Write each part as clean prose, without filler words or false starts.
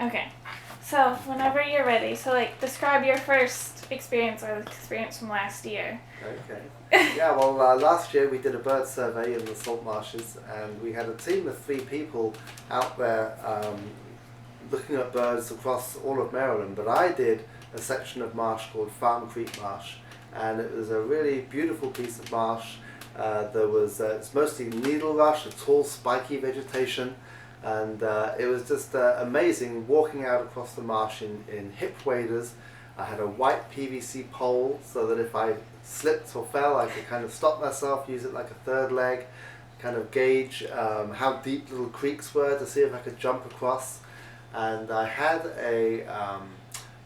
Okay. So, whenever you're ready, describe your first experience or the experience from last year. Okay. Yeah, well, last year we did a bird survey in the salt marshes, and we had a team of 3 people out there looking at birds across all of Maryland. But I did a section of marsh called Farm Creek Marsh, and it was a really beautiful piece of marsh. It's mostly needle rush, a tall, spiky vegetation, and it was just amazing walking out across the marsh in hip waders. I had a white PVC pole so that if I slipped or fell, I could kind of stop myself, use it like a third leg, kind of gauge how deep little creeks were to see if I could jump across. And I had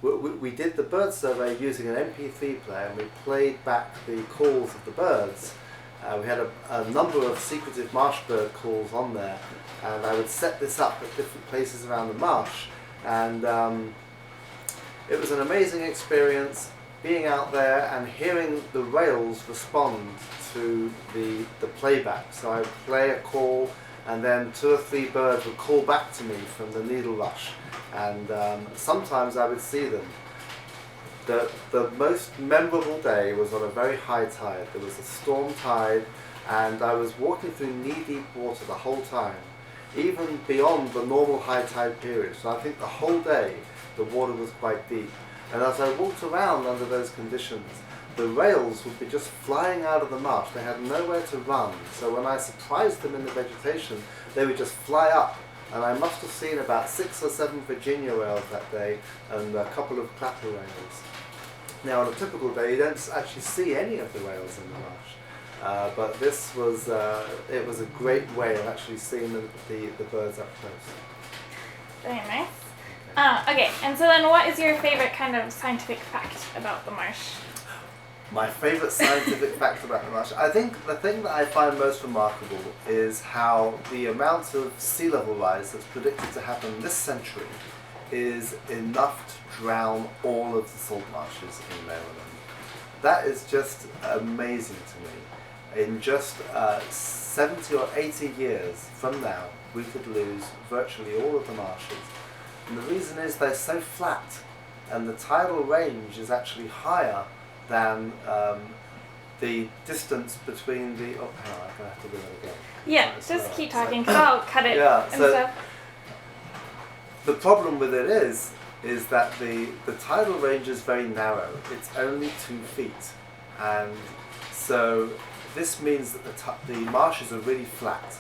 we did the bird survey using an MP3 player, and we played back the calls of the birds. We had a number of secretive marsh bird calls on there, and I would set this up at different places around the marsh, and it was an amazing experience being out there and hearing the rails respond to the playback. So I would play a call, and then 2 or 3 birds would call back to me from the needle rush, and sometimes I would see them. The most memorable day was on a very high tide. There was a storm tide, and I was walking through knee-deep water the whole time, even beyond the normal high tide period. So I think the whole day the water was quite deep. And as I walked around under those conditions, the rails would be just flying out of the marsh. They had nowhere to run. So when I surprised them in the vegetation, they would just fly up. And I must have seen about 6 or 7 Virginia rails that day, and a couple of clapper rails. Now on a typical day you don't actually see any of the rails in the marsh, but this was it was a great way of actually seeing the birds up close. Very nice. Okay, and so then what is your favorite kind of scientific fact about the marsh? My favorite scientific fact about the marsh, I think the thing that I find most remarkable is how the amount of sea level rise that's predicted to happen this century is enough to drown all of the salt marshes in Maryland. That is just amazing to me. In just 70 or 80 years from now, we could lose virtually all of the marshes. And the reason is they're so flat, and the tidal range is actually higher than the distance between the... Oh, hang on, I'm going to have to do that again. Yeah, just keep talking, because I'll cut it yeah, and so stuff. The problem with it is that the tidal range is very narrow. It's only 2 feet. And so this means that the marshes are really flat.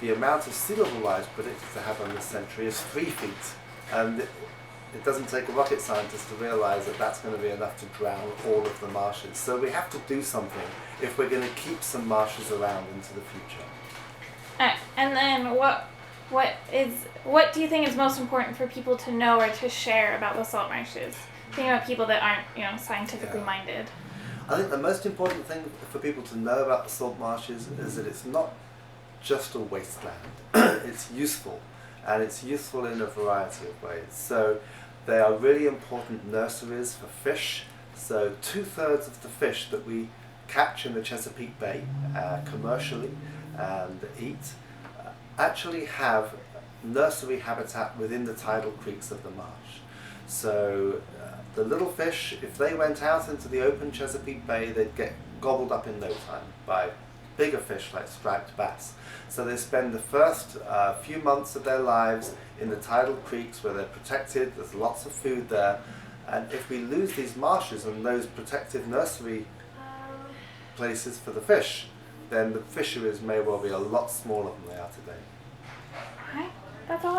The amount of sea level rise predicted to happen this century is 3 feet. And it doesn't take a rocket scientist to realize that that's going to be enough to drown all of the marshes. So we have to do something if we're going to keep some marshes around into the future. And then what do you think is most important for people to know or to share about the salt marshes? Thinking about people that aren't, scientifically minded. I think the most important thing for people to know about the salt marshes is that it's not just a wasteland. It's useful, and it's useful in a variety of ways. So they are really important nurseries for fish. So 2/3 of the fish that we catch in the Chesapeake Bay commercially and eat actually have nursery habitat within the tidal creeks of the marsh. So the little fish, if they went out into the open Chesapeake Bay, they'd get gobbled up in no time by bigger fish like striped bass. So they spend the first few months of their lives in the tidal creeks where they're protected, there's lots of food there, and if we lose these marshes and those protective nursery places for the fish, then the fisheries may well be a lot smaller than they are today. Alright, that's all